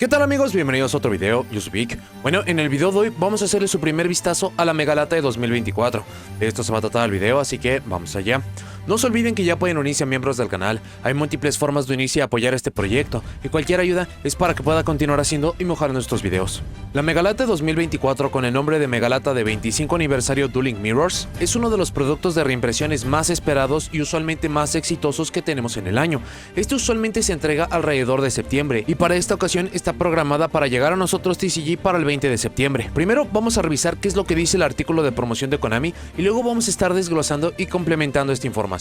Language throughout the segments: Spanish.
¿Qué tal amigos? Bienvenidos a otro video, yo soy Vic. Bueno, en el video de hoy vamos a hacerle su primer vistazo a la Megalata de 2024. De esto se va a tratar el video, así que vamos allá. No se olviden que ya pueden unirse a miembros del canal, hay múltiples formas de unirse y apoyar este proyecto, y cualquier ayuda es para que pueda continuar haciendo y mejorar nuestros videos. La Megalata de 2024, con el nombre de Megalata de 25 aniversario Dueling Mirrors, es uno de los productos de reimpresiones más esperados y usualmente más exitosos que tenemos en el año. Este usualmente se entrega alrededor de septiembre, y para esta ocasión está programada para llegar a nosotros TCG para el 20 de septiembre. Primero vamos a revisar qué es lo que dice el artículo de promoción de Konami, y luego vamos a estar desglosando y complementando esta información.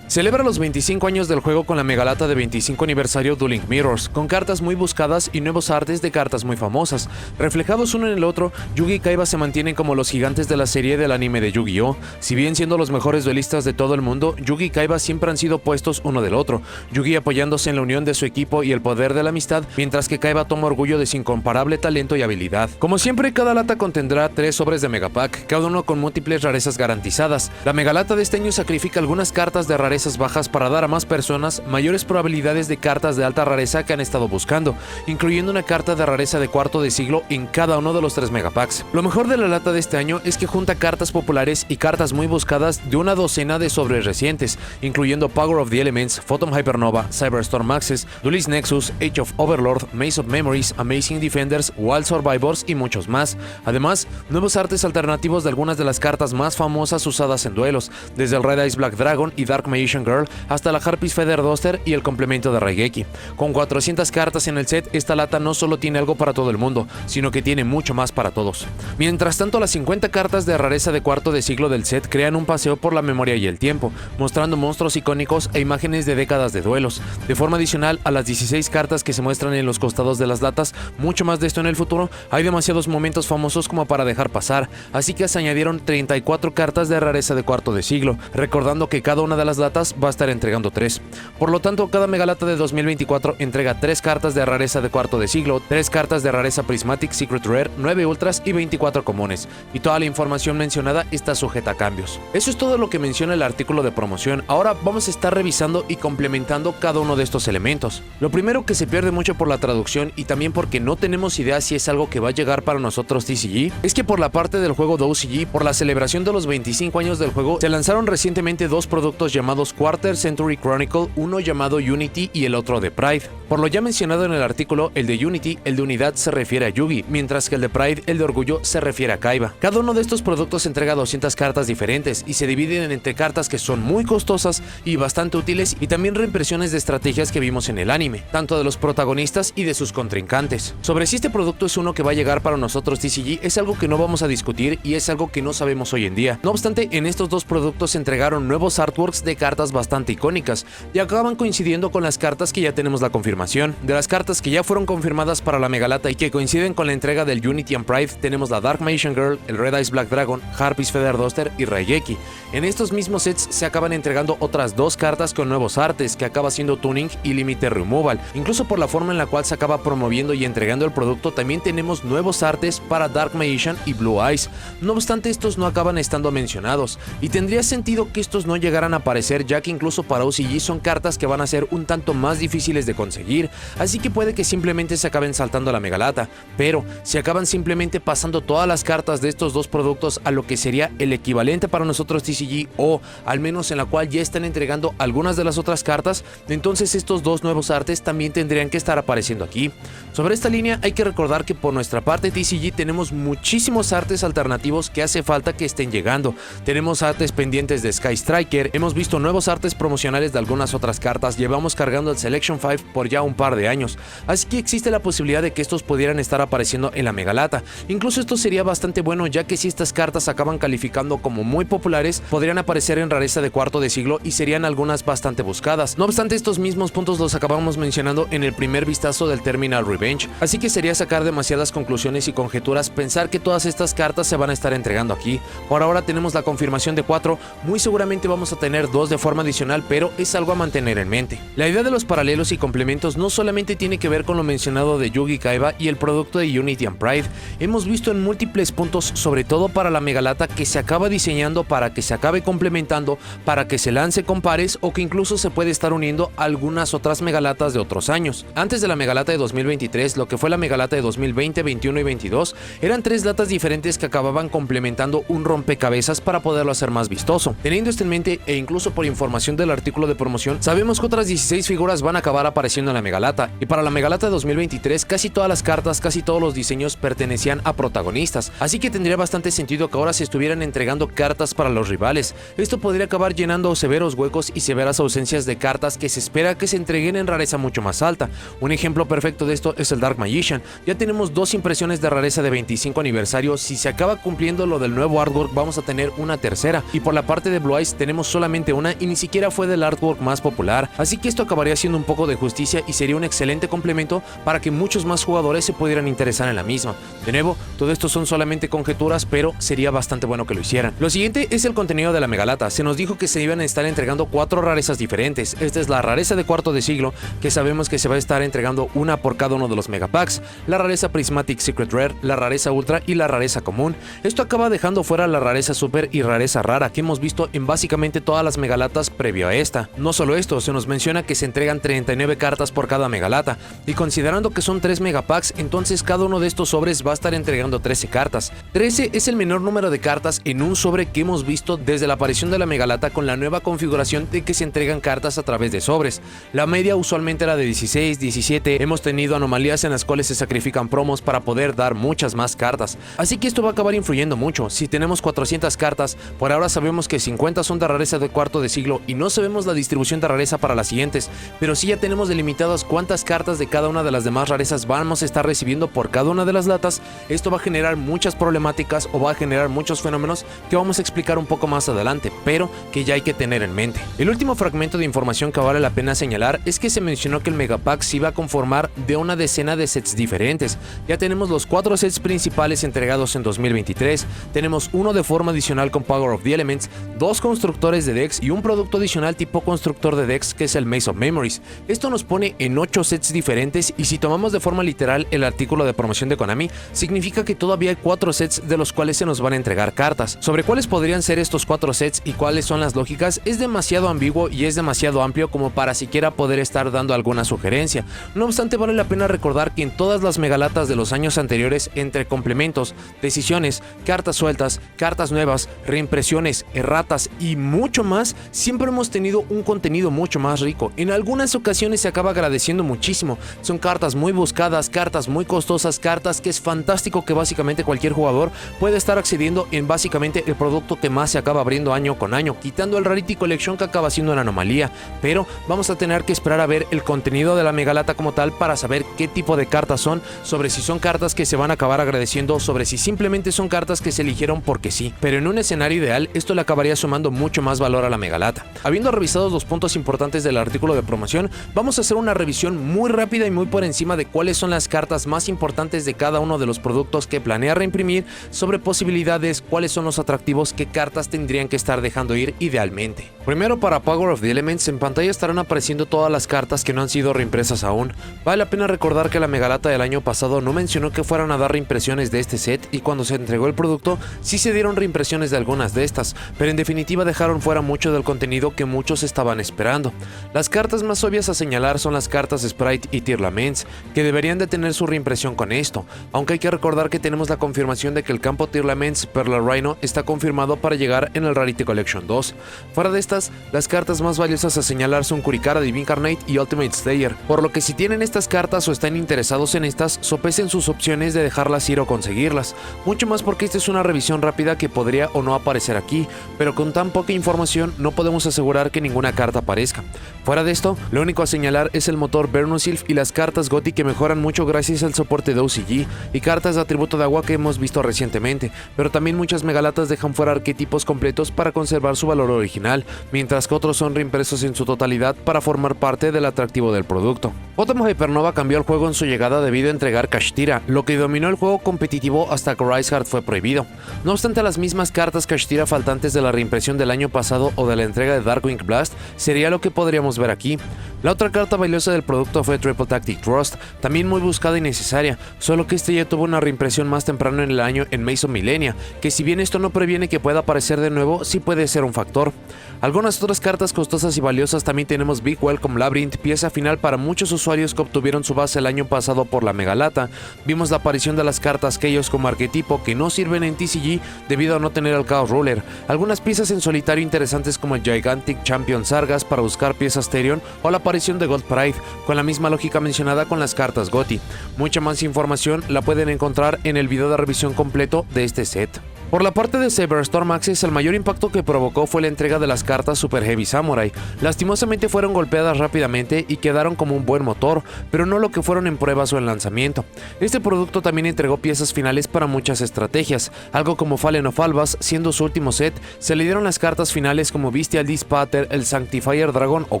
Celebra los 25 años del juego con la Megalata de 25 aniversario Dueling Mirrors, con cartas muy buscadas y nuevos artes de cartas muy famosas. Reflejados uno en el otro, Yugi y Kaiba se mantienen como los gigantes de la serie del anime de Yu-Gi-Oh! Si bien siendo los mejores duelistas de todo el mundo, Yugi y Kaiba siempre han sido opuestos uno del otro, Yugi apoyándose en la unión de su equipo y el poder de la amistad, mientras que Kaiba toma orgullo de su incomparable talento y habilidad. Como siempre, cada lata contendrá 3 sobres de Megapack, cada uno con múltiples rarezas garantizadas. La Megalata de este año sacrifica algunas cartas de rarezas bajas para dar a más personas mayores probabilidades de cartas de alta rareza que han estado buscando, incluyendo una carta de rareza de cuarto de siglo en cada uno de los 3 Megapacks. Lo mejor de la lata de este año es que junta cartas populares y cartas muy buscadas de una docena de sobres recientes, incluyendo Power of the Elements, Photon Hypernova, Cyberstorm Access, Duelist Nexus, Age of Overlord, Maze of Memories, Amazing Defenders, Wild Survivors y muchos más. Además, nuevos artes alternativos de algunas de las cartas más famosas usadas en duelos, desde el Red Eyes Black Dragon y Dark Magician Girl hasta la Harpies Feather Duster y el complemento de Raigeki. Con 400 cartas en el set, esta lata no solo tiene algo para todo el mundo, sino que tiene mucho más para todos. Mientras tanto, las 50 cartas de rareza de cuarto de siglo del set crean un paseo por la memoria y el tiempo, mostrando monstruos icónicos e imágenes de décadas de duelos. De forma adicional a las 16 cartas que se muestran en los costados de las latas, mucho más de esto en el futuro, hay demasiados momentos famosos como para dejar pasar, así que se añadieron 34 cartas de rareza de cuarto de siglo, recordando que cada una de las latas va a estar entregando 3. Por lo tanto, cada Megalata de 2024 entrega 3 cartas de rareza de cuarto de siglo, 3 cartas de rareza Prismatic Secret Rare, 9 ultras y 24 comunes, y toda la información mencionada está sujeta a cambios. Eso es todo lo que menciona el artículo de promoción. Ahora vamos a estar revisando y complementando cada uno de estos elementos. Lo primero, que se pierde mucho por la traducción y también porque no tenemos idea si es algo que va a llegar para nosotros TCG, es que por la parte del juego de OCG, por la celebración de los 25 años del juego, se lanzaron recientemente 2 productos llamados Quarter Century Chronicle, uno llamado Unity y el otro de Pride. Por lo ya mencionado en el artículo, el de Unity, el de unidad, se refiere a Yugi, mientras que el de Pride, el de orgullo, se refiere a Kaiba. Cada uno de estos productos entrega 200 cartas diferentes y se dividen entre cartas que son muy costosas y bastante útiles, y también reimpresiones de estrategias que vimos en el anime, tanto de los protagonistas y de sus contrincantes. Sobre si este producto es uno que va a llegar para nosotros TCG es algo que no vamos a discutir y es algo que no sabemos hoy en día. No obstante, en estos 2 productos se entregaron nuevos artworks de cartas bastante icónicas y acaban coincidiendo con las cartas que ya tenemos la confirmación. De las cartas que ya fueron confirmadas para la Megalata y que coinciden con la entrega del Unity and Pride, tenemos la Dark Magician Girl, el Red Eyes Black Dragon, Harpies Feather Duster y Raigeki. En estos mismos sets se acaban entregando otras 2 cartas con nuevos artes, que acaba siendo Tuning y Limiter Removal. Incluso por la forma en la cual se acaba promoviendo y entregando el producto, también tenemos nuevos artes para Dark Magician y Blue Eyes. No obstante, estos no acaban estando mencionados, y tendría sentido que estos no llegaran a aparecer, ya que incluso para OCG son cartas que van a ser un tanto más difíciles de conseguir, así que puede que simplemente se acaben saltando la Megalata. Pero si acaban simplemente pasando todas las cartas de estos 2 productos a lo que sería el equivalente para nosotros TCG, o al menos en la cual ya están entregando algunas de las otras cartas, entonces estos 2 nuevos artes también tendrían que estar apareciendo aquí. Sobre esta línea hay que recordar que por nuestra parte TCG tenemos muchísimos artes alternativos que hace falta que estén llegando. Tenemos artes pendientes de Sky Striker, hemos visto nuevos artes promocionales de algunas otras cartas, llevamos cargando el Selection 5 por ya un par de años, así que existe la posibilidad de que estos pudieran estar apareciendo en la Megalata. Incluso esto sería bastante bueno, ya que si estas cartas acaban calificando como muy populares, podrían aparecer en rareza de cuarto de siglo y serían algunas bastante buscadas. No obstante, estos mismos puntos los acabamos mencionando en el primer vistazo del Terminal Revenge, así que sería sacar demasiadas conclusiones y conjeturas pensar que todas estas cartas se van a estar entregando aquí. Por ahora tenemos la confirmación de 4, muy seguramente vamos a tener 2 de forma adicional, pero es algo a mantener en mente. La idea de los paralelos y complementos complementos no solamente tiene que ver con lo mencionado de Yugi Kaiba y el producto de Unity and Pride. Hemos visto en múltiples puntos, sobre todo para la Megalata, que se acaba diseñando para que se acabe complementando, para que se lance con pares o que incluso se puede estar uniendo a algunas otras Megalatas de otros años. Antes de la Megalata de 2023, lo que fue la Megalata de 2020, 21 y 22, eran 3 latas diferentes que acababan complementando un rompecabezas para poderlo hacer más vistoso. Teniendo esto en mente, e incluso por información del artículo de promoción, sabemos que otras 16 figuras van a acabar apareciendo en la Megalata, y para la Megalata de 2023 casi todas las cartas, casi todos los diseños pertenecían a protagonistas, así que tendría bastante sentido que ahora se estuvieran entregando cartas para los rivales. Esto podría acabar llenando severos huecos y severas ausencias de cartas que se espera que se entreguen en rareza mucho más alta. Un ejemplo perfecto de esto es el Dark Magician. Ya tenemos 2 impresiones de rareza de 25 aniversario, si se acaba cumpliendo lo del nuevo artwork vamos a tener una tercera, y por la parte de Blue Eyes tenemos solamente una y ni siquiera fue del artwork más popular, así que esto acabaría siendo un poco de justicia y sería un excelente complemento para que muchos más jugadores se pudieran interesar en la misma. De nuevo, todo esto son solamente conjeturas, pero sería bastante bueno que lo hicieran. Lo siguiente es el contenido de la Megalata. Se nos dijo que se iban a estar entregando 4 rarezas diferentes. Esta es la rareza de cuarto de siglo, que sabemos que se va a estar entregando una por cada uno de los megapacks, la rareza Prismatic Secret Rare, la rareza Ultra y la rareza común. Esto acaba dejando fuera la rareza Super y rareza rara que hemos visto en básicamente todas las Megalatas previo a esta. No solo esto, se nos menciona que se entregan 39 cartas por cada Megalata, y considerando que son 3 megapacks, entonces cada uno de estos sobres va a estar entregando 13 cartas. 13 es el menor número de cartas en un sobre que hemos visto desde la aparición de la Megalata con la nueva configuración de que se entregan cartas a través de sobres. La media usualmente era de 16, 17, hemos tenido anomalías en las cuales se sacrifican promos para poder dar muchas más cartas, así que esto va a acabar influyendo mucho. Si tenemos 400 cartas, por ahora sabemos que 50 son de rareza de cuarto de siglo y no sabemos la distribución de rareza para las siguientes, pero sí ya tenemos delimitadas cuántas cartas de cada una de las demás rarezas vamos a estar recibiendo por cada una de las latas. Esto va a generar muchas problemáticas o va a generar muchos fenómenos que vamos a explicar un poco más adelante, pero que ya hay que tener en mente. El último fragmento de información que vale la pena señalar es que se mencionó que el Megapack se iba a conformar de una decena de sets diferentes. Ya tenemos los 4 sets principales entregados en 2023, tenemos uno de forma adicional con Power of the Elements, 2 constructores de decks y un producto adicional tipo constructor de decks que es el Maze of Memories. Esto nos pone en 8 sets diferentes, y si tomamos de forma literal el artículo de promoción de Konami, significa que todavía hay 4 sets de los cuales se nos van a entregar cartas. Sobre cuáles podrían ser estos 4 sets y cuáles son las lógicas es demasiado ambiguo y es demasiado amplio como para siquiera poder estar dando alguna sugerencia. No obstante, vale la pena recordar que en todas las Megalatas de los años anteriores, entre complementos, decisiones, cartas sueltas, cartas nuevas, reimpresiones, erratas y mucho más, siempre hemos tenido un contenido mucho más rico. En algunas ocasiones se acaba agradeciendo muchísimo. Son cartas muy buscadas, cartas muy costosas, cartas que es fantástico que básicamente cualquier jugador puede estar accediendo en básicamente el producto que más se acaba abriendo año con año, quitando el Rarity Collection que acaba siendo una anomalía, pero vamos a tener que esperar a ver el contenido de la Megalata como tal para saber qué tipo de cartas son, sobre si son cartas que se van a acabar agradeciendo, sobre si simplemente son cartas que se eligieron porque sí. Pero en un escenario ideal esto le acabaría sumando mucho más valor a la Megalata. Habiendo revisado los puntos importantes del artículo de promoción, vamos a hacer una revisión muy rápida y muy por encima de cuáles son las cartas más importantes de cada uno de los productos que planea reimprimir, sobre posibilidades, cuáles son los atractivos, qué cartas tendrían que estar dejando ir idealmente. Primero, para Power of the Elements, en pantalla estarán apareciendo todas las cartas que no han sido reimpresas aún. Vale la pena recordar que la Megalata del año pasado no mencionó que fueran a dar reimpresiones de este set, y cuando se entregó el producto sí se dieron reimpresiones de algunas de estas, pero en definitiva dejaron fuera mucho del contenido que muchos estaban esperando. Las cartas más obvias a señalar son las cartas Sprite y Tear Laments, que deberían de tener su reimpresión con esto, aunque hay que recordar que tenemos la confirmación de que el campo Tear Laments Perla Rhino está confirmado para llegar en el Rarity Collection 2. Fuera de estas, las cartas más valiosas a señalar son Kurikara Divine Incarnate y Ultimate Slayer, por lo que si tienen estas cartas o están interesados en estas, sopesen sus opciones de dejarlas ir o conseguirlas, mucho más porque esta es una revisión rápida que podría o no aparecer aquí, pero con tan poca información no podemos asegurar que ninguna carta aparezca. Fuera de esto, lo único a señalar es el motor Vernusylph y las cartas Goti que mejoran mucho gracias al soporte de OCG, y cartas de atributo de agua que hemos visto recientemente, pero también muchas Megalatas dejan fuera arquetipos completos para conservar su valor original, mientras que otros son reimpresos en su totalidad para formar parte del atractivo del producto. Bottom Hypernova cambió el juego en su llegada debido a entregar Kashtira, lo que dominó el juego competitivo hasta que Rise Heart fue prohibido. No obstante, las mismas cartas Kashtira faltantes de la reimpresión del año pasado o de la entrega de Darkwing Blast sería lo que podríamos ver aquí. La otra carta valiosa del producto fue Triple Tactic Trust, también muy buscada y necesaria, solo que este ya tuvo una reimpresión más temprano en el año en Maze of Millennia, que si bien esto no previene que pueda aparecer de nuevo, sí puede ser un factor. Algunas otras cartas costosas y valiosas también tenemos Big Welcome Labyrinth, pieza final para muchos usuarios que obtuvieron su base el año pasado por la Megalata. Vimos la aparición de las cartas Chaos como arquetipo que no sirven en TCG debido a no tener al Chaos Ruler. Algunas piezas en solitario interesantes como el Gigantic Champion Sargas para buscar piezas Therion o la aparición de Gold Pride, con la misma lógica mencionada con las cartas GOTY. Mucha más información la pueden encontrar en el video de revisión completo de este set. Por la parte de Cyberstorm Access, el mayor impacto que provocó fue la entrega de las cartas Super Heavy Samurai. Lastimosamente fueron golpeadas rápidamente y quedaron como un buen motor, pero no lo que fueron en pruebas o en lanzamiento. Este producto también entregó piezas finales para muchas estrategias, algo como Fallen of Albas, siendo su último set, se le dieron las cartas finales como Bestial Dispater, el Sanctifier Dragon o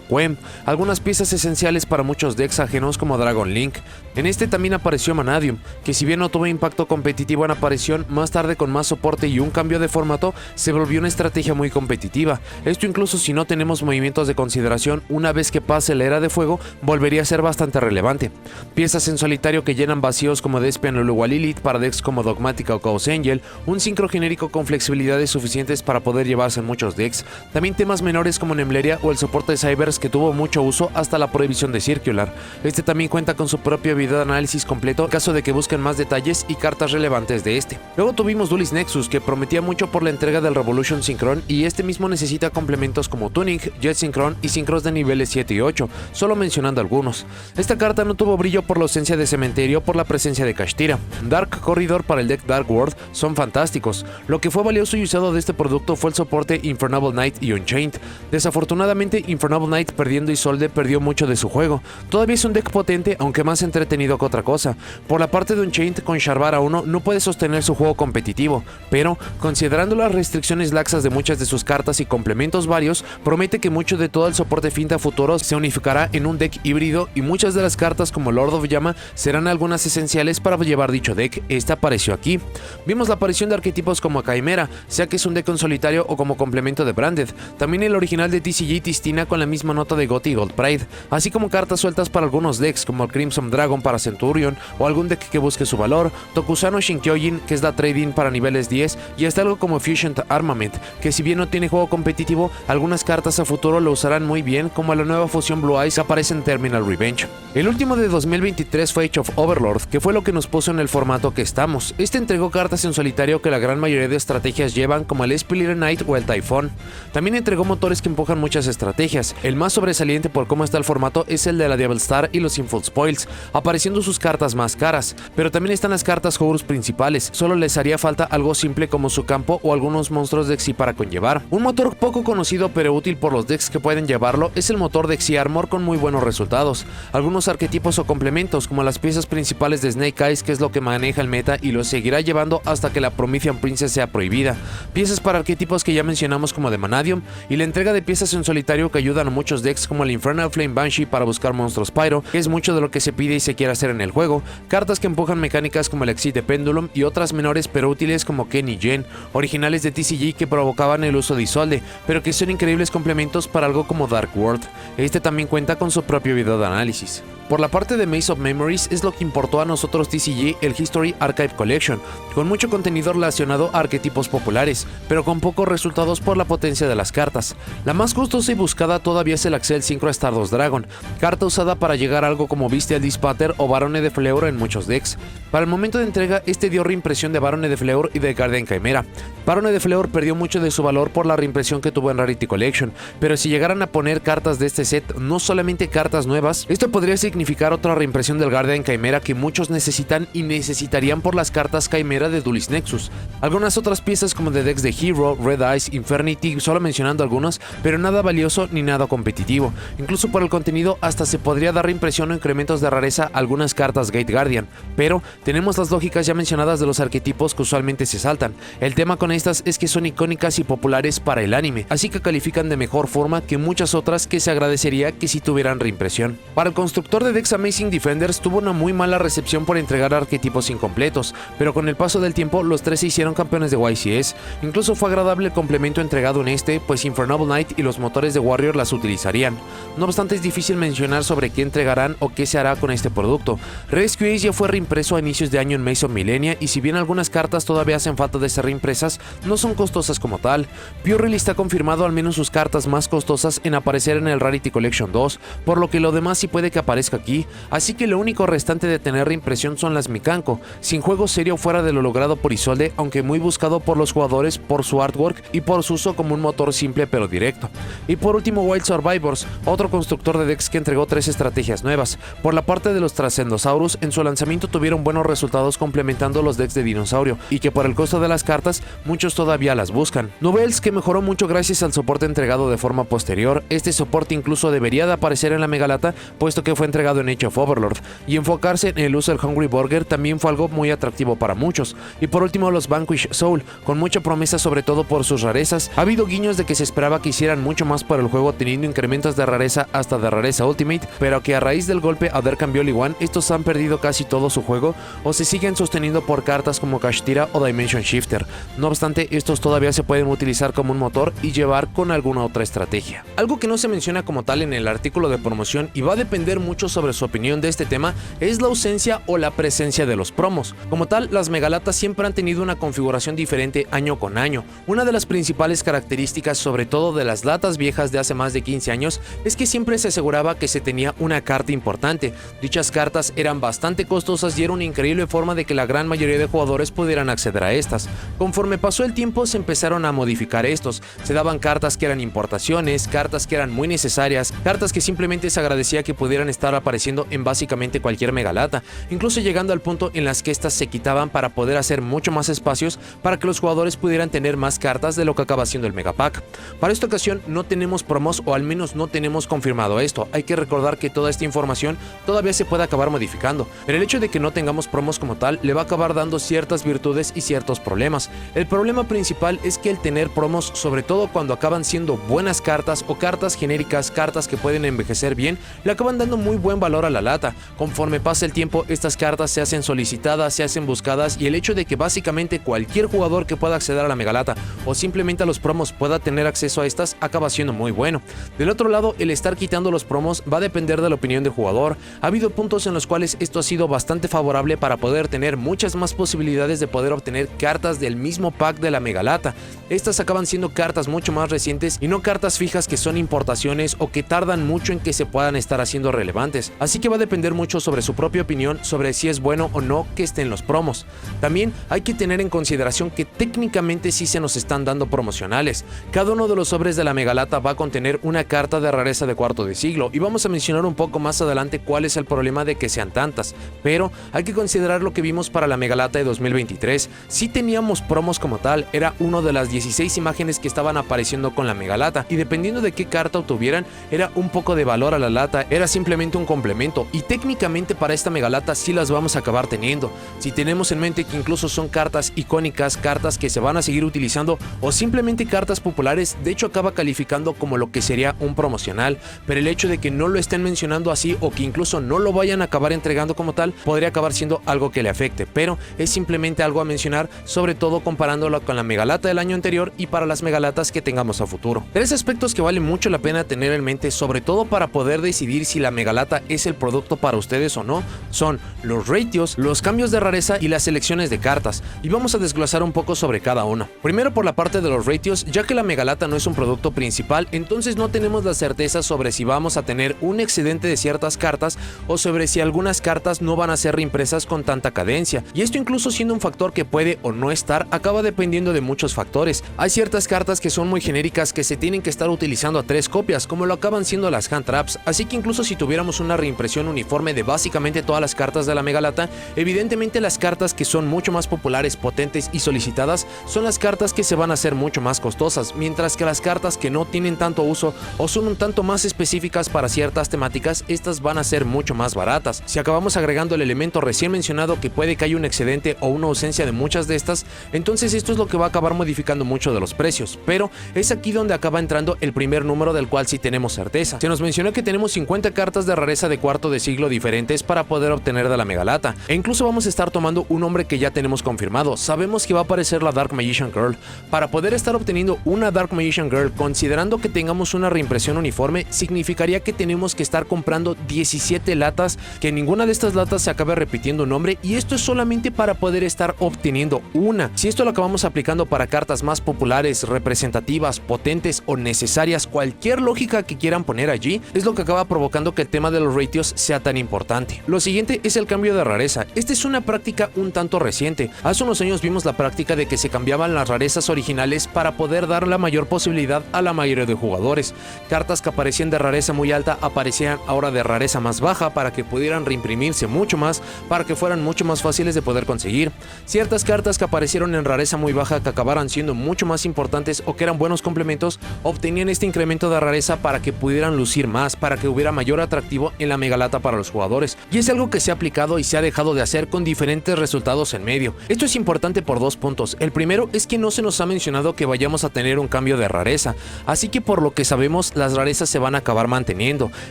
Quem, algunas piezas esenciales para muchos decks ajenos como Dragon Link. En este también apareció Vanadium, que si bien no tuvo impacto competitivo en aparición, más tarde con más soporte y un cambio de formato se volvió una estrategia muy competitiva. Esto incluso si no tenemos movimientos de consideración, una vez que pase la era de fuego volvería a ser bastante relevante. Piezas en solitario que llenan vacíos como Despian o Lua Lilith para decks como Dogmatica o Chaos Angel, un sincro genérico con flexibilidades suficientes para poder llevarse en muchos decks, también temas menores como Nemleria o el soporte de Cybers que tuvo mucho uso hasta la prohibición de Circular. Este también cuenta con su propio video de análisis completo en caso de que busquen más detalles y cartas relevantes de este. Luego tuvimos Duelist Nexus, que prometía mucho por la entrega del Revolution Synchron, y este mismo necesita complementos como Tuning, Jet Synchron y Synchros de niveles 7 y 8, solo mencionando algunos. Esta carta no tuvo brillo por la ausencia de Cementerio por la presencia de Kashtira. Dark Corridor para el deck Dark World son fantásticos. Lo que fue valioso y usado de este producto fue el soporte Infernable Knight y Unchained. Desafortunadamente, Infernable Knight perdiendo Isolde perdió mucho de su juego. Todavía es un deck potente, aunque más entretenido que otra cosa. Por la parte de Unchained, con Sharvara 1 no puede sostener su juego competitivo, pero considerando las restricciones laxas de muchas de sus cartas y complementos varios, promete que mucho de todo el soporte finta futuro se unificará en un deck híbrido y muchas de las cartas como Lord of Llama serán algunas esenciales para llevar dicho deck. Este apareció aquí. Vimos la aparición de arquetipos como Chimera, sea que es un deck en solitario o como complemento de Branded, también el original de TCG Tistina con la misma nota de GOTY y Gold Pride, así como cartas sueltas para algunos decks como el Crimson Dragon para Centurion o algún deck que busque su valor, Tokusano Shinkyojin, que es la trading para niveles 10, y hasta algo como Fusion Armament, que si bien no tiene juego competitivo, algunas cartas a futuro lo usarán muy bien, como la nueva fusión Blue Eyes que aparece en Terminal Revenge. El último de 2023 fue Age of Overlord, que fue lo que nos puso en el formato que estamos. Este entregó cartas en solitario que la gran mayoría de estrategias llevan, como el Spiller Knight o el Typhon. También entregó motores que empujan muchas estrategias. El más sobresaliente por cómo está el formato es el de la Devil Star y los Sinful Spoils, apareciendo sus cartas más caras, pero también están las cartas Horus principales. Solo les haría falta algo simple como su campo o algunos monstruos de Xyz para conllevar. Un motor poco conocido pero útil por los decks que pueden llevarlo es el motor de Xyz Armor, con muy buenos resultados. Algunos arquetipos o complementos como las piezas principales de Snake Eyes, que es lo que maneja el meta y lo seguirá llevando hasta que la Promethean Princess sea prohibida. Piezas para arquetipos que ya mencionamos como de Vanadium, y la entrega de piezas en solitario que ayudan a muchos decks como el Infernal Flame Banshee para buscar monstruos Pyro, que es mucho de lo que se pide y se quiere hacer en el juego. Cartas que empujan mecánicas como el Exit de Pendulum y otras menores pero útiles como Ken y Jen, originales de TCG que provocaban el uso de Isolde, pero que son increíbles complementos para algo como Dark World. Este también cuenta con su propio video de análisis. Por la parte de Maze of Memories es lo que importó a nosotros TCG el History Archive Collection, con mucho contenido relacionado a arquetipos populares, pero con pocos resultados por la potencia de las cartas. La más costosa y buscada todavía es el Axel Synchro Stardust Dragon, carta usada para llegar a algo como Bestial Dispater o Barone de Fleur en muchos decks. Para el momento de entrega, este dio reimpresión de Barone de Fleur y de Guardian Chimera. Barone de Fleur perdió mucho de su valor por la reimpresión que tuvo en Rarity Collection, pero si llegaran a poner cartas de este set, no solamente cartas nuevas, esto podría significar otra reimpresión del Guardian Chimera que muchos necesitan y necesitarían por las cartas Chimera de Duelist Nexus. Algunas otras piezas como de decks de Hero, Red Eyes, Infernity, solo mencionando algunos, pero nada valioso ni nada competitivo. Incluso por el contenido hasta se podría dar reimpresión o incrementos de rareza a algunas cartas Gate Guardian, pero tenemos las lógicas ya mencionadas de los arquetipos que usualmente se saltan. El tema con estas es que son icónicas y populares para el anime, así que califican de mejor forma que muchas otras que se agradecería que si tuvieran reimpresión. Para el constructor de decks Amazing Defenders tuvo una muy mala recepción por entregar arquetipos incompletos, pero con el paso del tiempo los tres se hicieron campeones de YCS. Incluso fue agradable el complemento entregado en este, pues Infernal Knight y los motores de Warrior las utilizarían. No obstante, es difícil mencionar sobre qué entregarán o qué se hará con este producto. Rescue Ace ya fue reimpreso a inicios de año en Maze of Millennia, y si bien algunas cartas todavía hacen falta de ser reimpresas, no son costosas como tal. Purely está confirmado al menos sus cartas más costosas en aparecer en el Rarity Collection 2, por lo que lo demás sí puede que aparezca aquí, así que lo único restante de tener reimpresión son las Mikanko, sin juego serio fuera de lo logrado por Isolde, aunque muy buscado por los jugadores por su artwork y por su uso como un motor simple pero directo. Y por último, Wild Survivors, otro constructor de decks que entregó 3 estrategias nuevas. Por la parte de los Transcendosaurus, en su lanzamiento tuvieron buenos resultados complementando los decks de dinosaurio, y que por el costo de las cartas, muchos todavía las buscan. Nouvelles, que mejoró mucho gracias al soporte entregado de forma posterior. Este soporte incluso debería de aparecer en la Megalata, puesto que fue entregado en Age of Overlord, y enfocarse en el uso del Hungry Burger también fue algo muy atractivo para muchos. Y por último, los Vanquish Soul, con mucha promesa sobre todo por sus rarezas. Ha habido guiños de que se esperaba que hicieran mucho más por el juego, teniendo incrementos de rareza hasta de rareza Ultimate, pero que a raíz del golpe Other cambió One, estos han perdido casi todo su juego o se siguen sosteniendo por cartas como Kashtira o Dimension Shifter. No obstante, estos todavía se pueden utilizar como un motor y llevar con alguna otra estrategia. Algo que no se menciona como tal en el artículo de promoción y va a depender mucho sobre su opinión de este tema es la ausencia o la presencia de los promos. Como tal, las megalatas siempre han tenido una configuración diferente año con año. Una de las principales características, sobre todo de las latas viejas de hace más de 15 años, es que siempre se aseguraba que se tenía una carta importante. Dichas cartas eran bastante costosas y era una increíble forma de que la gran mayoría de jugadores pudieran acceder a estas. Conforme pasó el tiempo se empezaron a modificar estos, se daban cartas que eran importaciones, cartas que eran muy necesarias, cartas que simplemente se agradecía que pudieran estar apareciendo en básicamente cualquier megalata, incluso llegando al punto en las que estas se quitaban para poder hacer mucho más espacios para que los jugadores pudieran tener más cartas de lo que acaba siendo el Megapack. Para esta ocasión no tenemos promos, o al menos no tenemos confirmado esto. Hay que recordar que toda esta información todavía se puede acabar modificando, pero el hecho de que no tengamos promos como tal le va a acabar dando ciertas virtudes y ciertos problemas. El problema principal es que el tener promos, sobre todo cuando acaban siendo buenas cartas o cartas genéricas, cartas que pueden envejecer bien, le acaban dando muy buen valor a la lata. Conforme pasa el tiempo, estas cartas se hacen solicitadas, se hacen buscadas, y el hecho de que básicamente cualquier jugador que pueda acceder a la megalata o simplemente a los promos pueda tener acceso a estas acaba siendo muy bueno. Del otro lado, el estar quitando los promos va a depender de la opinión del jugador. Ha habido puntos en los cuales esto ha sido bastante favorable para poder tener muchas más posibilidades de poder obtener cartas del mismo pack de la megalata. Estas acaban siendo cartas mucho más recientes y no cartas fijas que son importaciones o que tardan mucho en que se puedan estar haciendo relevantes, así que va a depender mucho sobre su propia opinión sobre si es bueno o no que estén los promos. También hay que tener en consideración que técnicamente sí se nos están dando promocionales. Cada uno de los sobres de la megalata va a contener una carta de rareza de cuarto de siglo, y vamos a mencionar un poco más adelante cuál es el problema de que sean tantas, pero hay que considerar lo que vimos para la megalata de 2023. Sí teníamos promos como tal, era uno de las 16 imágenes que estaban apareciendo con la megalata, y dependiendo de qué carta obtuvieran era un poco de valor a la lata, era simplemente un complemento, y técnicamente para esta megalata sí las vamos a acabar teniendo. Si tenemos en mente que incluso son cartas icónicas, cartas que se van a seguir utilizando o simplemente cartas populares, de hecho acaba calificando como lo que sería un promocional, pero el hecho de que no lo estén mencionando así o que incluso no lo vayan a acabar entregando como tal podría acabar siendo algo que le afecte, pero es simplemente algo a mencionar, sobre todo comparándolo con la megalata del año anterior y para las megalatas que tengamos a futuro. 3 aspectos que vale mucho la pena tener en mente, sobre todo para poder decidir si la megalata es el producto para ustedes o no, son los ratios, los cambios de rareza y las selecciones de cartas, y vamos a desglosar un poco sobre cada una. Primero, por la parte de los ratios, ya que la megalata no es un producto principal, entonces no tenemos la certeza sobre si vamos a tener un excedente de ciertas cartas o sobre si algunas cartas no van a ser reimpresas con tanta cadencia, y esto incluso siendo un factor que puede o no estar, acaba dependiendo de muchos factores. Hay ciertas cartas que son muy genéricas que se tienen que estar utilizando a 3 copias, como lo acaban siendo las hand traps, así que incluso si tuviéramos una reimpresión uniforme de básicamente todas las cartas de la megalata, evidentemente las cartas que son mucho más populares, potentes y solicitadas son las cartas que se van a hacer mucho más costosas, mientras que las cartas que no tienen tanto uso o son un tanto más específicas para ciertas temáticas, estas van a ser mucho más baratas. Si acabamos agregando el elemento recién mencionado que puede que haya un excedente o una ausencia de muchas de estas, entonces esto es lo que va a acabar modificando mucho de los precios, pero es aquí donde acaba entrando el primer número del cual sí tenemos certeza. Se nos mencionó que tenemos 50 cartas de rareza rareza de cuarto de siglo diferentes para poder obtener de la Megalata. E incluso vamos a estar tomando un nombre que ya tenemos confirmado. Sabemos que va a aparecer la Dark Magician Girl. Para poder estar obteniendo una Dark Magician Girl, considerando que tengamos una reimpresión uniforme, significaría que tenemos que estar comprando 17 latas, que ninguna de estas latas se acabe repitiendo un nombre, y esto es solamente para poder estar obteniendo una. Si esto lo acabamos aplicando para cartas más populares, representativas, potentes o necesarias, cualquier lógica que quieran poner allí, es lo que acaba provocando que el tema de los ratios sea tan importante. Lo siguiente es el cambio de rareza. Esta es una práctica un tanto reciente. Hace unos años vimos la práctica de que se cambiaban las rarezas originales para poder dar la mayor posibilidad a la mayoría de jugadores. Cartas que aparecían de rareza muy alta aparecían ahora de rareza más baja para que pudieran reimprimirse mucho más, para que fueran mucho más fáciles de poder conseguir. Ciertas cartas que aparecieron en rareza muy baja, que acabaran siendo mucho más importantes o que eran buenos complementos, obtenían este incremento de rareza para que pudieran lucir más, para que hubiera mayor atractivo en la Megalata para los jugadores. Y es algo que se ha aplicado y se ha dejado de hacer con diferentes resultados en medio. Esto es importante por dos puntos. El primero es que no se nos ha mencionado que vayamos a tener un cambio de rareza, así que por lo que sabemos las rarezas se van a acabar manteniendo.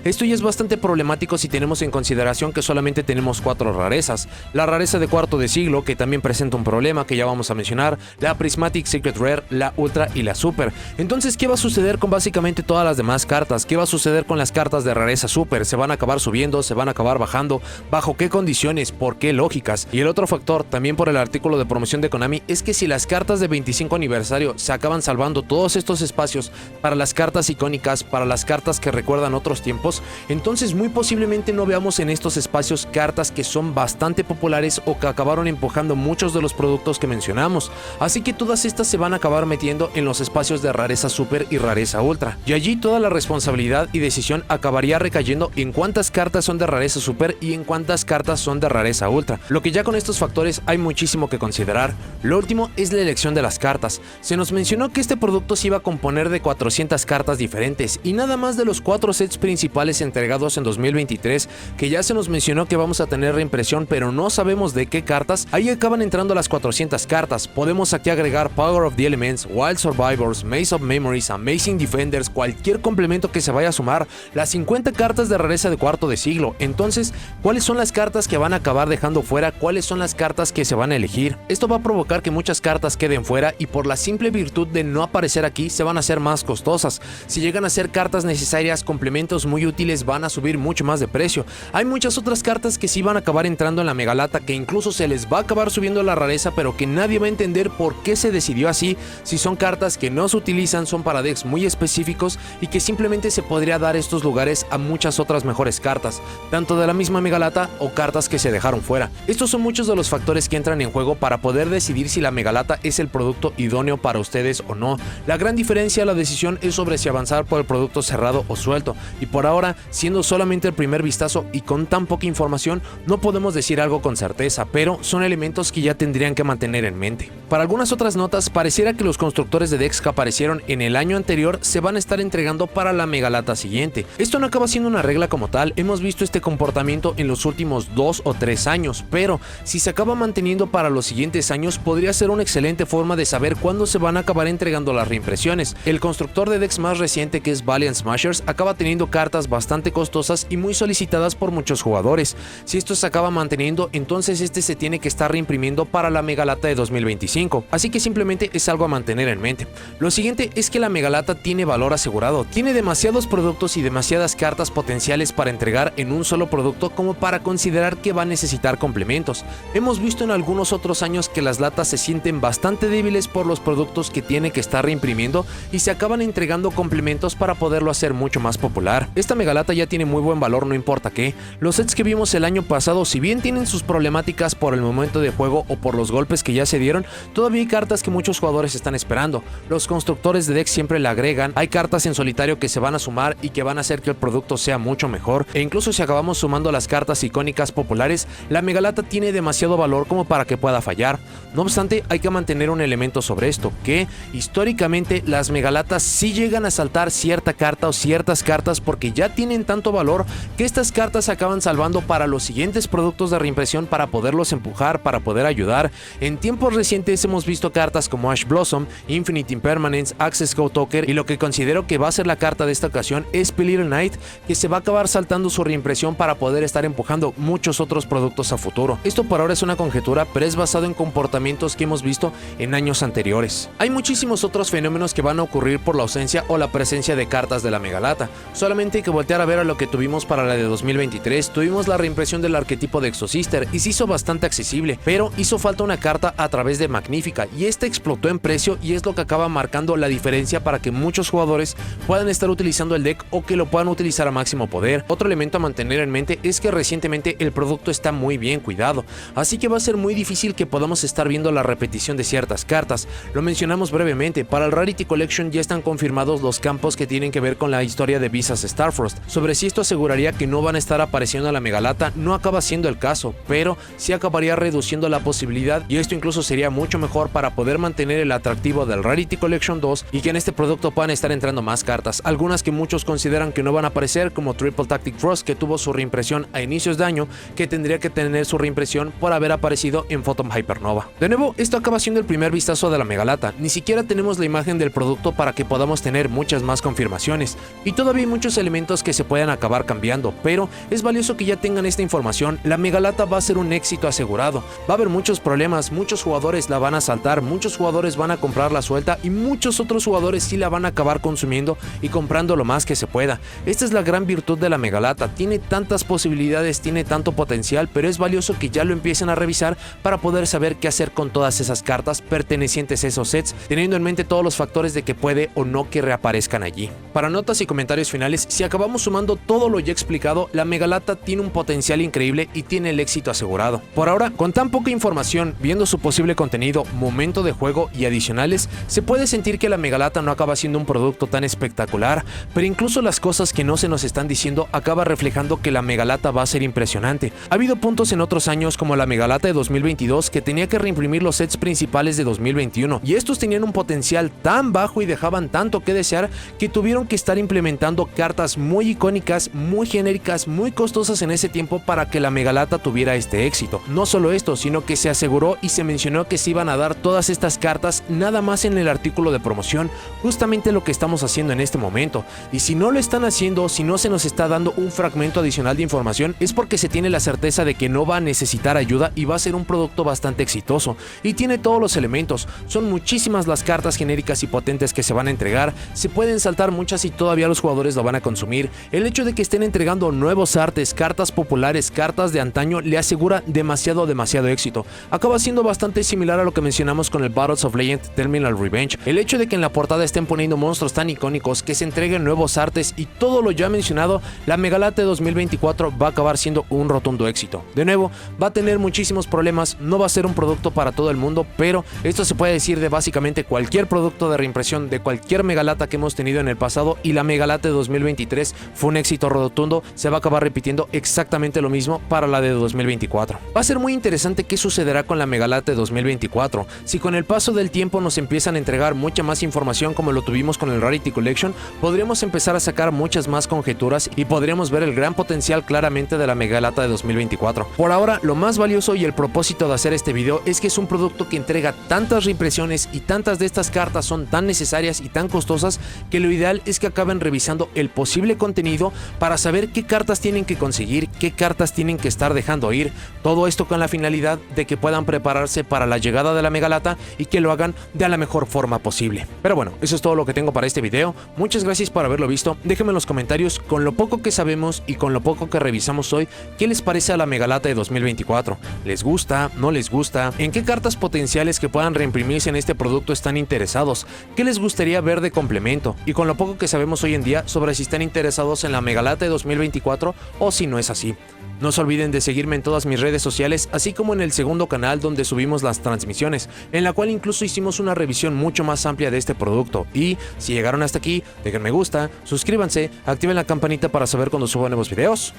Esto ya es bastante problemático si tenemos en consideración que solamente tenemos 4 rarezas. La rareza de cuarto de siglo, que también presenta un problema que ya vamos a mencionar, la Prismatic Secret Rare, la Ultra y la Super. Entonces, ¿qué va a suceder con básicamente todas las demás cartas? ¿Qué va a suceder con las cartas de rareza Super? ¿Se van a acabar subiendo? ¿Se van a acabar bajando? ¿Bajo qué condiciones? ¿Por qué lógicas? Y el otro factor, también por el artículo de promoción de Konami, es que si las cartas de 25 aniversario se acaban salvando todos estos espacios para las cartas icónicas, para las cartas que recuerdan otros tiempos, entonces muy posiblemente no veamos en estos espacios cartas que son bastante populares o que acabaron empujando muchos de los productos que mencionamos. Así que todas estas se van a acabar metiendo en los espacios de rareza Super y rareza Ultra. Y allí toda la responsabilidad y decisión acabaría recayendo en cuántas cartas son de rareza Super y en cuántas cartas son de rareza Ultra. Lo que ya con estos factores hay muchísimo que considerar. Lo último es la elección de las cartas. Se nos mencionó que este producto se iba a componer de 400 cartas diferentes y nada más de los 4 sets principales entregados en 2023, que ya se nos mencionó que vamos a tener reimpresión, pero no sabemos de qué cartas. Ahí acaban entrando las 400 cartas. Podemos aquí agregar Power of the Elements, Wild Survivors, Maze of Memories, Amazing Defenders, cualquier complemento que se vaya a sumar, las 50 cartas de rareza de cuarto de siglo. Entonces, ¿cuáles son las cartas que van a acabar dejando fuera? ¿Cuáles son las cartas que se van a elegir? Esto va a provocar que muchas cartas queden fuera y por la simple virtud de no aparecer aquí se van a hacer más costosas. Si llegan a ser cartas necesarias, complementos muy útiles, van a subir mucho más de precio. Hay muchas otras cartas que sí van a acabar entrando en la Megalata, que incluso se les va a acabar subiendo la rareza, pero que nadie va a entender por qué se decidió así, si son cartas que no se utilizan, son para decks muy específicos y que simplemente se podría dar estos lugares a muchas otras mejores cartas, tanto de la misma Megalata o cartas que se dejaron fuera. Estos son muchos de los factores que entran en juego para poder decidir si la Megalata es el producto idóneo para ustedes o no. La gran diferencia, la decisión es sobre si avanzar por el producto cerrado o suelto, y por ahora, siendo solamente el primer vistazo y con tan poca información, no podemos decir algo con certeza, pero son elementos que ya tendrían que mantener en mente. Para algunas otras notas, pareciera que los constructores de decks que aparecieron en el año anterior se van a estar entregando para la Megalata siguiente. Esto no acaba siendo una regla como tal, hemos visto este comportamiento en los últimos 2 o 3 años, pero si se acaba manteniendo para los siguientes años, podría ser una excelente forma de saber cuándo se van a acabar entregando las reimpresiones. El constructor de decks más reciente, que es Valiant Smashers, acaba teniendo cartas bastante costosas y muy solicitadas por muchos jugadores. Si esto se acaba manteniendo, entonces este se tiene que estar reimprimiendo para la Megalata de 2025, así que simplemente es algo a mantener en mente. Lo siguiente es que la Megalata tiene valor asegurado, tiene demasiados productos y demasiadas cartas potenciales para entregar en un solo producto como para considerar que va a necesitar complementos. Hemos visto en algunos otros años que las latas se sienten bastante débiles por los productos que tiene que estar reimprimiendo y se acaban entregando complementos para poderlo hacer mucho más popular. Esta Megalata ya tiene muy buen valor, no importa qué. Los sets que vimos el año pasado, si bien tienen sus problemáticas por el momento de juego o por los golpes que ya se dieron, todavía hay cartas que muchos jugadores están esperando. Los constructores de decks siempre le agregan, hay cartas en solitario que se van a sumar y que van a hacer que el producto sea mucho mejor, e incluso si acabamos sumando las cartas icónicas populares, la Megalata tiene demasiado valor como para que pueda fallar. No obstante, hay que mantener un elemento sobre esto, que históricamente las Megalatas sí llegan a saltar cierta carta o ciertas cartas porque ya tienen tanto valor que estas cartas se acaban salvando para los siguientes productos de reimpresión para poderlos empujar, para poder ayudar. En tiempos recientes hemos visto cartas como Ash Blossom, Infinite Impermanence, Access Code Talker, y lo que considero que va a ser la carta de esta ocasión es Pelittle Knight, que se va a acabar saltando su reimpresión para poder estar empujando muchos otros productos a futuro. Esto por ahora es una conjetura, pero es basado en comportamientos que hemos visto en años anteriores. Hay muchísimos otros fenómenos que van a ocurrir por la ausencia o la presencia de cartas de la Megalata. Solamente hay que voltear a ver a lo que tuvimos para la de 2023. Tuvimos la reimpresión del arquetipo de Exosister y se hizo bastante accesible, pero hizo falta una carta a través de Magnífica y esta explotó en precio y es lo que acaba marcando la diferencia para que muchos jugadores puedan estar utilizando el deck o que lo puedan utilizar a máximo poder. Otro elemento a mantener en mente es que recientemente el producto está muy bien cuidado, así que va a ser muy difícil que podamos estar viendo la repetición de ciertas cartas. Lo mencionamos brevemente, para el Rarity Collection ya están confirmados los campos que tienen que ver con la historia de Visas Starfrost. Sobre si esto aseguraría que no van a estar apareciendo en la Megalata, no acaba siendo el caso, pero sí acabaría reduciendo la posibilidad y esto incluso sería mucho mejor para poder mantener el atractivo del Rarity Collection 2 y que en este producto puedan estar entrando más cartas, algunas que muchos consideran que no van a aparecer, como Triple Tactic Frost, que tuvo su reimpresión a inicios de año, que tendría que tener su reimpresión por haber aparecido en Photon Hypernova. De nuevo, esto acaba siendo el primer vistazo de la Megalata, ni siquiera tenemos la imagen del producto para que podamos tener muchas más confirmaciones, y todavía hay muchos elementos que se puedan acabar cambiando, pero es valioso que ya tengan esta información. La Megalata va a ser un éxito asegurado, va a haber muchos problemas, muchos jugadores la van a saltar, muchos jugadores van a comprar la suelta y muchos otros jugadores sí la van a acabar consumiendo y comprando lo más que se pueda. Esta es la gran virtud de la Megalata, tiene tantas posibilidades, tiene tanto potencial, pero es valioso que ya lo empiecen a revisar para poder saber qué hacer con todas esas cartas pertenecientes a esos sets, teniendo en mente todos los factores de que puede o no que reaparezcan allí. Para notas y comentarios finales, si acabamos sumando todo lo ya explicado, la Megalata tiene un potencial increíble y tiene el éxito asegurado. Por ahora, con tan poca información, viendo su posible contenido, momento de juego y adicionales, se puede sentir que la Megalata no acaba siendo un producto tan espectacular, pero incluso las cosas que no se nos están diciendo acaba reflejando que la Megalata va a ser impresionante. Ha habido puntos en otros años como la Megalata de 2022 que tenía que reimprimir los sets principales de 2021 y estos tenían un potencial tan bajo y dejaban tanto que desear que tuvieron que estar implementando cartas muy icónicas, muy genéricas, muy costosas en ese tiempo para que la Megalata tuviera este éxito. No solo esto, sino que se aseguró y se mencionó que se iban a dar todas estas cartas nada más en el artículo de promoción, justamente lo que estamos haciendo en este momento. Y si no lo están haciendo, si no se nos está dando un fragmento adicional de información, es porque se tiene la certeza de que no va a necesitar ayuda y va a ser un producto bastante exitoso. Y tiene todos los elementos, son muchísimas las cartas genéricas y potentes que se van a entregar, se pueden saltar muchas y todavía los jugadores lo van a consumir. El hecho de que estén entregando nuevos artes, cartas populares, cartas de antaño, le asegura demasiado éxito. Acaba siendo bastante similar a lo que mencionamos con el Battles of Legend Terminal Revenge. El hecho de que en la portada estén poniendo monstruos tan icónicos, que se entreguen nuevos artes y todo lo ya mencionado, la Megalata de 2024 va a acabar siendo un rotundo éxito. De nuevo, va a tener muchísimos problemas, no va a ser un producto para todo el mundo, pero esto se puede decir de básicamente cualquier producto de reimpresión de cualquier Megalata que hemos tenido en el pasado, y la Megalata de 2023 fue un éxito rotundo. Se va a acabar repitiendo exactamente lo mismo para la de 2024. Va a ser muy interesante qué sucederá con la Megalata de 2024. Si con el paso del tiempo nos empiezan a entregar mucha más información como lo tuvimos con el Rarity Collection, podríamos empezar a sacar muchas más conjeturas y podríamos ver el gran potencial claramente de la Megalata de 2024. Por ahora, lo más valioso y el propósito de hacer este video es que es un producto que entrega tantas reimpresiones y tantas de estas cartas son tan necesarias y tan costosas que lo ideal es que acaben revisando el posible contenido para saber qué cartas tienen que conseguir, qué cartas tienen que estar dejando ir. Todo esto con la finalidad de que puedan prepararse para la llegada de la Megalata y que lo hagan de la mejor forma posible. Pero bueno, eso es todo lo que tengo para este video. Muchas gracias por haberlo visto. Déjenme en los comentarios, con lo poco que sabemos y con lo poco que revisamos hoy, ¿qué les parece a la Megalata de 2024? ¿Les gusta? ¿No les gusta? ¿En qué cartas potenciales que puedan reimprimirse en este producto están interesados? ¿Qué les gustaría ver de complemento? Y con lo poco que sabemos hoy en día sobre si están interesados en la Megalata de 2024 o si no es así. No se olviden de seguirme en todas mis redes sociales, así como en el segundo canal donde subimos las transmisiones, en la cual incluso hicimos una revisión mucho más amplia de este producto. Y si llegaron hasta aquí, dejen me gusta, suscríbanse, activen la campanita para saber cuando subo nuevos videos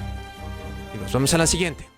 y nos vemos en la siguiente.